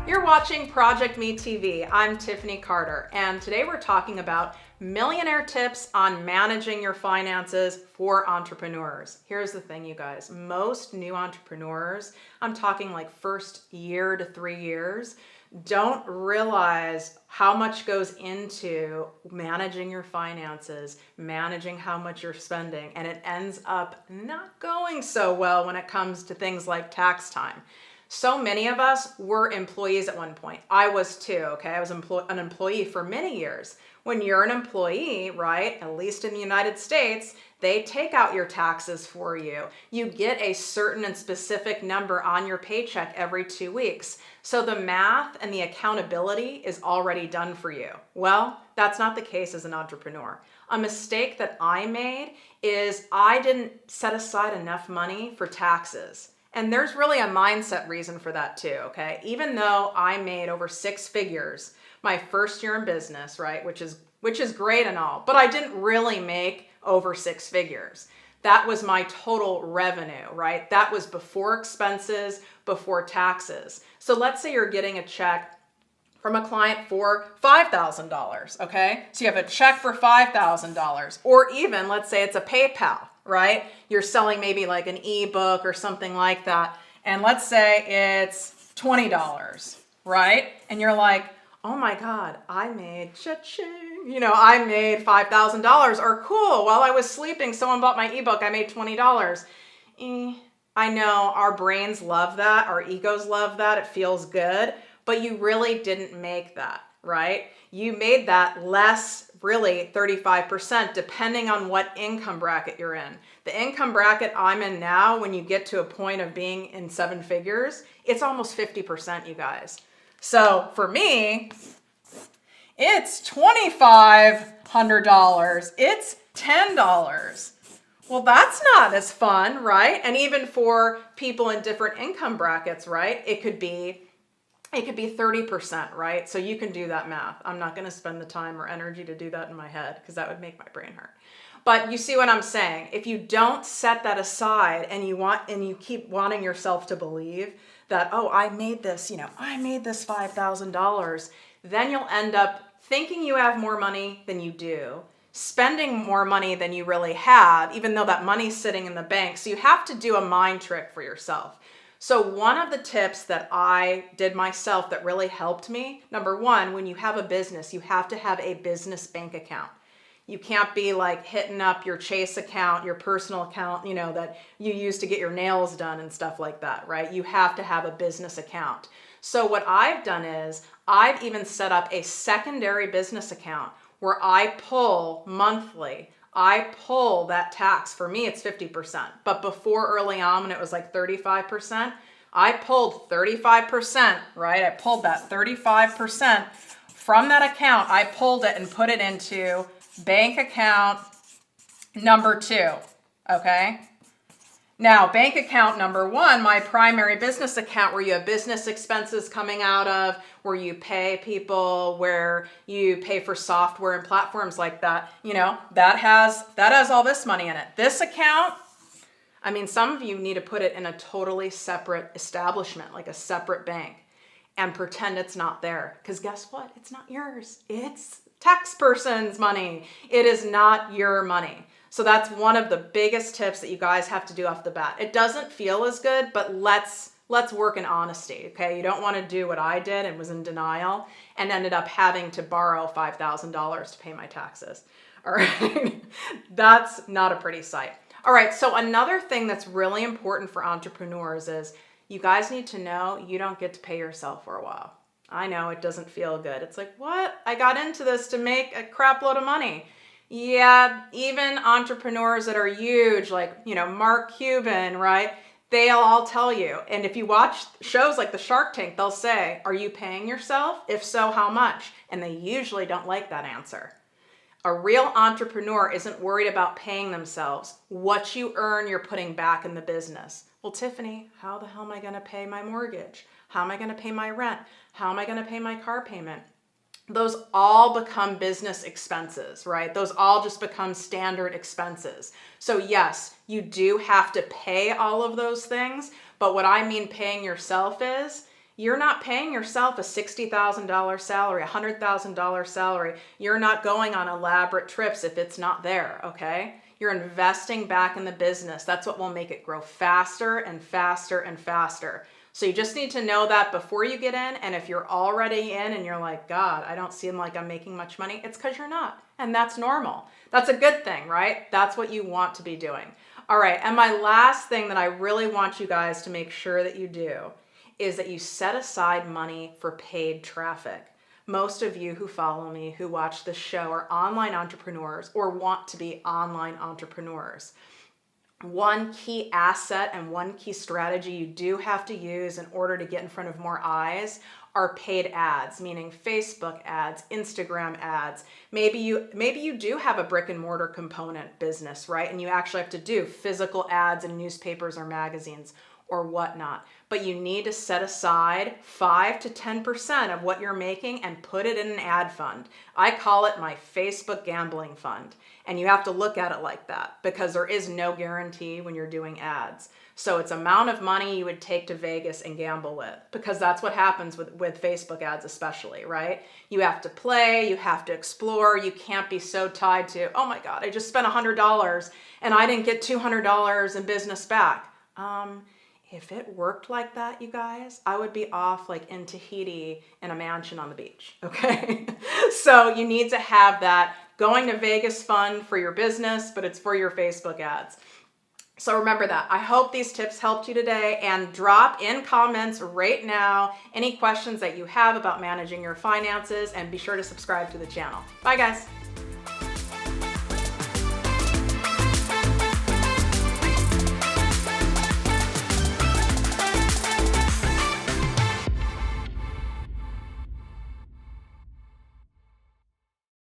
You're watching Project Me TV. I'm Tiffany Carter, and today we're talking about millionaire tips on managing your finances for entrepreneurs. Here's the thing, you guys. Most new entrepreneurs, I'm talking like first year to 3 years, don't realize how much goes into managing your finances, managing how much you're spending, and it ends up not going so well when it comes to things like tax time. So many of us were employees at one point. I was too, okay? I was an employee for many years. When you're an employee, right, at least in the United States, they take out your taxes for you. You get a certain and specific number on your paycheck every 2 weeks. So the math and the accountability is already done for you. Well, that's not the case as an entrepreneur. A mistake that I made is I didn't set aside enough money for taxes. And there's really a mindset reason for that too, okay? Even though I made over 6 figures my first year in business, right, which is great and all, but I didn't really make over 6 figures. That was my total revenue, right? That was before expenses, before taxes. So let's say you're getting a check from a client for $5,000, okay? So you have a check for $5,000, or even let's say it's a PayPal, right? You're selling maybe like an ebook or something like that. And let's say it's $20, right? And you're like, oh my God, I made cha-ching. I made $5,000, or cool, while I was sleeping, someone bought my ebook, I made $20. I know our brains love that, our egos love that, it feels good, but you really didn't make that, right? You made that less, really 35%, depending on what income bracket you're in. The income bracket I'm in now, when you get to a point of being in 7 figures, it's almost 50%, you guys. So for me, it's $2,500. It's $10. Well, that's not as fun, right? And even for people in different income brackets, right? It could be 30%, right? So you can do that math. I'm not going to spend the time or energy to do that in my head because that would make my brain hurt. But you see what I'm saying? If you don't set that aside and you keep wanting yourself to believe that, oh, I made this $5,000, then you'll end up thinking you have more money than you do, spending more money than you really have, even though that money's sitting in the bank. So you have to do a mind trick for yourself. So one of the tips that I did myself that really helped me, number one, when you have a business, you have to have a business bank account. You can't be like hitting up your Chase account, your personal account, that you use to get your nails done and stuff like that, right? You have to have a business account. So what I've done is I've even set up a secondary business account where I pull monthly. I pull that tax. For me, it's 50%. But before, early on, when it was like 35%, I pulled 35%, right? I pulled that 35% from that account. I pulled it and put it into bank account number 2, okay? Now, bank account number 1, my primary business account, where you have business expenses coming out of, where you pay people, where you pay for software and platforms like that, that has all this money in it. This account, some of you need to put it in a totally separate establishment, like a separate bank, and pretend it's not there. Because guess what? It's not yours. It's tax person's money. It is not your money. So that's one of the biggest tips that you guys have to do off the bat. It doesn't feel as good, but let's work in honesty, okay? You don't want to do what I did and was in denial and ended up having to borrow $5,000 to pay my taxes. All right, that's not a pretty sight. All right, so another thing that's really important for entrepreneurs is you guys need to know you don't get to pay yourself for a while. I know it doesn't feel good. It's like, what? I got into this to make a crap load of money. Yeah, even entrepreneurs that are huge, like, Mark Cuban, right? They'll all tell you. And if you watch shows like the Shark Tank, they'll say, are you paying yourself? If so, how much? And they usually don't like that answer. A real entrepreneur isn't worried about paying themselves. What you earn, you're putting back in the business. Well, Tiffany, how the hell am I going to pay my mortgage? How am I going to pay my rent? How am I going to pay my car payment? Those all become business expenses, right? Those all just become standard expenses. So yes, you do have to pay all of those things, but what I mean paying yourself is You're not paying yourself a $60,000 salary, a $100,000 salary. You're not going on elaborate trips if it's not there, okay? You're investing back in the business. That's what will make it grow faster and faster and faster. So you just need to know that before you get in. And if you're already in and you're like, God, I don't seem like I'm making much money, it's because you're not. And that's normal. That's a good thing, right? That's what you want to be doing. All right. And my last thing that I really want you guys to make sure that you do is that you set aside money for paid traffic. Most of you who follow me, who watch this show, are online entrepreneurs or want to be online entrepreneurs. One key asset and one key strategy you do have to use in order to get in front of more eyes are paid ads, meaning Facebook ads, Instagram ads. Maybe you do have a brick and mortar component business, right? And you actually have to do physical ads in newspapers or magazines or whatnot. But you need to set aside 5 to 10% of what you're making and put it in an ad fund. I call it my Facebook gambling fund. And you have to look at it like that because there is no guarantee when you're doing ads. So it's amount of money you would take to Vegas and gamble with, because that's what happens with Facebook ads especially, right? You have to play, you have to explore. You can't be so tied to, oh my God, I just spent $100 and I didn't get $200 in business back. If it worked like that, you guys, I would be off like in Tahiti in a mansion on the beach, okay? So you need to have that going to Vegas fund for your business, but it's for your Facebook ads. So remember that. I hope these tips helped you today, and drop in comments right now any questions that you have about managing your finances, and be sure to subscribe to the channel. Bye guys.